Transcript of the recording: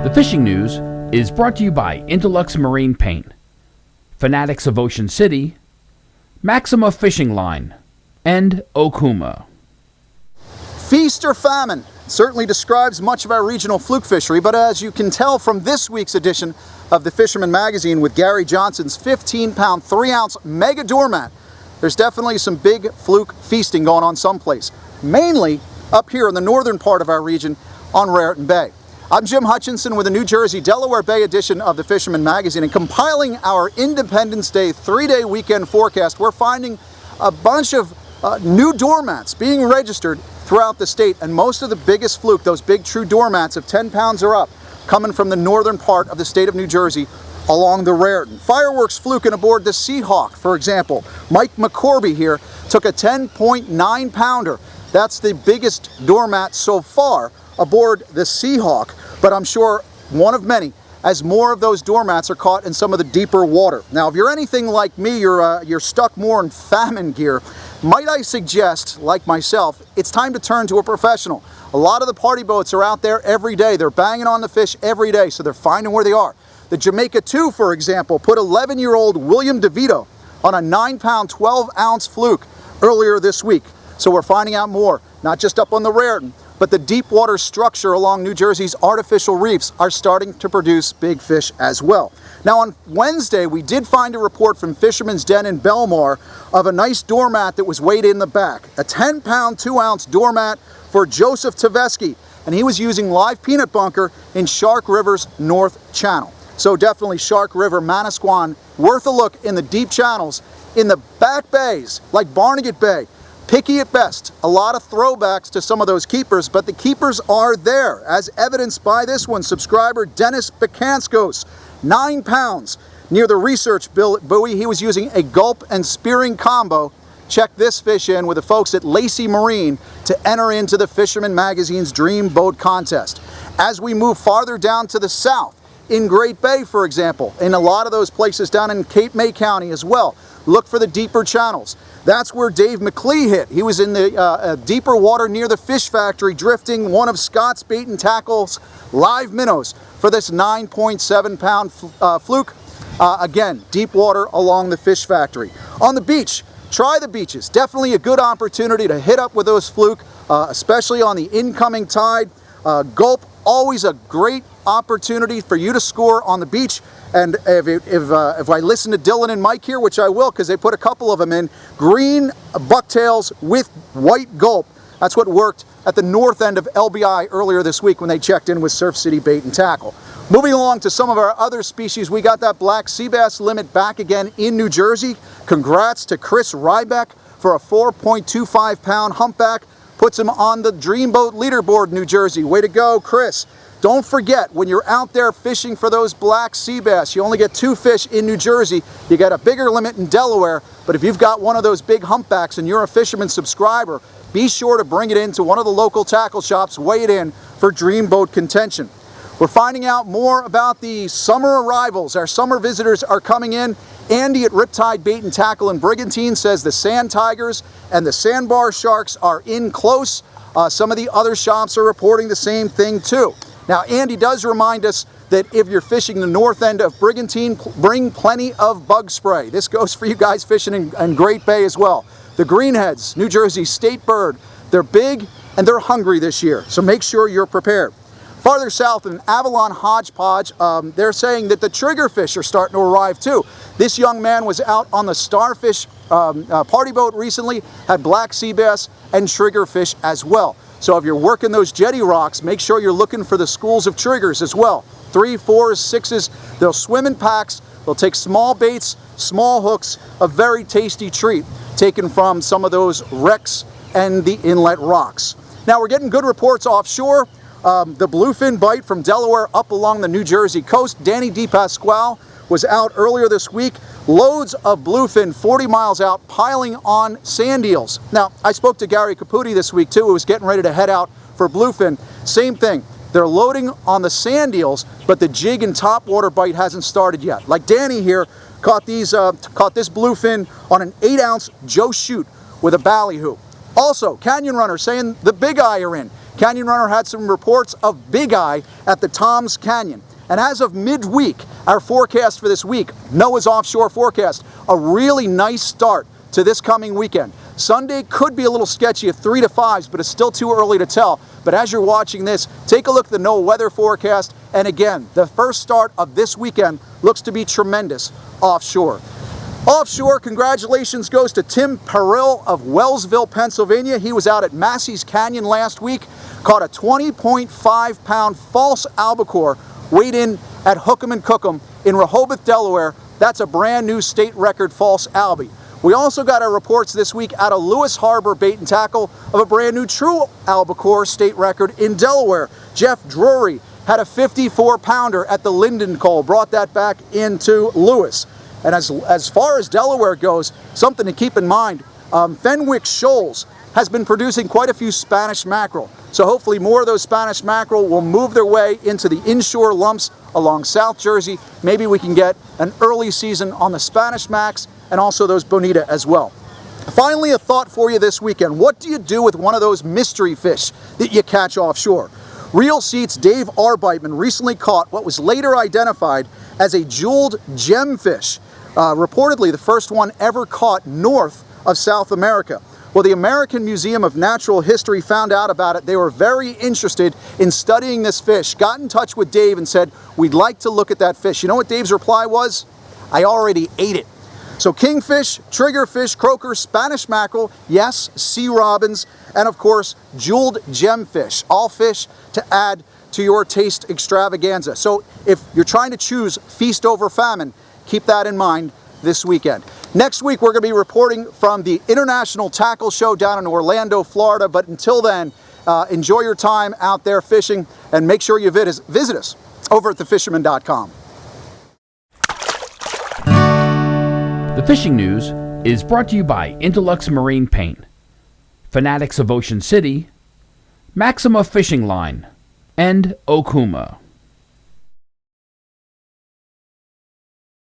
The fishing news is brought to you by Interlux Marine Paint, Fanatics of Ocean City, Maxima Fishing Line, and Okuma. Feast or famine certainly describes much of our regional fluke fishery, but as you can tell from this week's edition of the Fisherman Magazine with Gary Johnson's 15-pound, 3-ounce mega doormat, there's definitely some big fluke feasting going on someplace, mainly up here in the northern part of our region on Raritan Bay. I'm Jim Hutchinson with the New Jersey Delaware Bay edition of the Fisherman Magazine, and compiling our Independence Day 3-day weekend forecast, we're finding a bunch of new doormats being registered throughout the state, and most of the biggest fluke, those big true doormats of 10 pounds or up, coming from the northern part of the state of New Jersey along the Raritan. Fireworks fluking aboard the Seahawk, for example. Mike McCorby here took a 10.9 pounder. That's the biggest doormat so far aboard the Seahawk, but I'm sure one of many, as more of those doormats are caught in some of the deeper water. Now, if you're anything like me, you're stuck more in famine gear, might I suggest, like myself, it's time to turn to a professional. A lot of the party boats are out there every day. They're banging on the fish every day, so they're finding where they are. The Jamaica 2, for example, put 11-year-old William DeVito on a 9-pound, 12-ounce fluke earlier this week. So we're finding out more, not just up on the Raritan, but the deep water structure along New Jersey's artificial reefs are starting to produce big fish as well. Now on Wednesday, we did find a report from Fisherman's Den in Belmar of a nice doormat that was weighed in the back. A 10-pound, 2-ounce doormat for Joseph Tavesky, and he was using live peanut bunker in Shark River's North Channel. So definitely Shark River, Manasquan, worth a look in the deep channels. In the back bays, like Barnegat Bay, picky at best. A lot of throwbacks to some of those keepers, but the keepers are there, as evidenced by this one. Subscriber Dennis Bekanskos, 9 pounds, near the Research Buoy. He was using a gulp and spearing combo. Check this fish in with the folks at Lacey Marine to enter into the Fisherman Magazine's Dream Boat Contest. As we move farther down to the south, in Great Bay, for example, in a lot of those places down in Cape May County as well, look for the deeper channels. That's where Dave McLee hit. He was in the deeper water near the fish factory, drifting one of Scott's Bait and Tackle's live minnows for this 9.7-pound fluke. Again, deep water along the fish factory. On the beach, try the beaches. Definitely a good opportunity to hit up with those fluke, especially on the incoming tide. Gulp, always a great opportunity for you to score on the beach. And if I listen to Dylan and Mike here, which I will because they put a couple of them in, green bucktails with white gulp. That's what worked at the north end of LBI earlier this week when they checked in with Surf City Bait and Tackle. Moving along to some of our other species, we got that black Seabass limit back again in New Jersey. Congrats to Chris Rybeck for a 4.25-pound humpback. Puts him on the Dreamboat leaderboard in New Jersey. Way to go, Chris. Don't forget, when you're out there fishing for those black sea bass, you only get 2 fish in New Jersey. You got a bigger limit in Delaware, but if you've got one of those big humpbacks and you're a Fisherman subscriber, be sure to bring it into one of the local tackle shops, weigh it in for Dreamboat contention. We're finding out more about the summer arrivals. Our summer visitors are coming in. Andy at Riptide Bait and Tackle in Brigantine says the sand tigers and the sandbar sharks are in close. Some of the other shops are reporting the same thing too. Now, Andy does remind us that if you're fishing the north end of Brigantine, bring plenty of bug spray. This goes for you guys fishing in Great Bay as well. The greenheads, New Jersey state bird, they're big and they're hungry this year, so make sure you're prepared. Farther south in Avalon Hodgepodge, they're saying that the triggerfish are starting to arrive too. This young man was out on the Starfish party boat recently, had black sea bass and triggerfish as well. So if you're working those jetty rocks, make sure you're looking for the schools of triggers as well. 3, 4s, 6s, they'll swim in packs, they'll take small baits, small hooks, a very tasty treat taken from some of those wrecks and the inlet rocks. Now we're getting good reports offshore. The bluefin bite from Delaware up along the New Jersey coast. Danny DePasquale was out earlier this week. Loads of bluefin 40 miles out piling on sand eels. Now, I spoke to Gary Caputi this week too, who was getting ready to head out for bluefin. Same thing. They're loading on the sand eels, but the jig and topwater bite hasn't started yet. Like Danny here caught this bluefin on an 8-ounce Joe Shoot with a ballyhoo. Also, Canyon Runner saying the bigeye are in. Canyon Runner had some reports of bigeye at the Toms Canyon. And as of midweek, our forecast for this week, NOAA's offshore forecast, a really nice start to this coming weekend. Sunday could be a little sketchy at 3 to 5s, but it's still too early to tell. But as you're watching this, take a look at the NOAA weather forecast. And again, the first start of this weekend looks to be tremendous offshore. Offshore, congratulations goes to Tim Perrill of Wellsville, Pennsylvania. He was out at Massey's Canyon last week, caught a 20.5 pound false albacore, weighed in at Hookem and Cookem in Rehoboth, Delaware. That's a brand new state record false albie. We also got our reports this week out of Lewis Harbor Bait and Tackle of a brand new true albacore state record in Delaware. Jeff Drury had a 54 pounder at the Linden Cole, brought that back into Lewis. And as far as Delaware goes, something to keep in mind, Fenwick Shoals has been producing quite a few Spanish mackerel. So hopefully more of those Spanish mackerel will move their way into the inshore lumps along South Jersey. Maybe we can get an early season on the Spanish Max and also those bonita as well. Finally, a thought for you this weekend. What do you do with one of those mystery fish that you catch offshore? Reel Seats' Dave Arbeitman recently caught what was later identified as a jeweled gemfish, reportedly the first one ever caught north of South America. Well, the American Museum of Natural History found out about it. They were very interested in studying this fish, got in touch with Dave and said, we'd like to look at that fish. You know what Dave's reply was? I already ate it. So kingfish, triggerfish, croaker, Spanish mackerel, yes, sea robins, and of course, jeweled gemfish, all fish to add to your taste extravaganza. So if you're trying to choose feast over famine, keep that in mind this weekend. Next week, we're going to be reporting from the International Tackle Show down in Orlando, Florida. But until then, enjoy your time out there fishing and make sure you visit us over at thefisherman.com. The Fishing News is brought to you by Intellux Marine Paint, Fanatics of Ocean City, Maxima Fishing Line, and Okuma.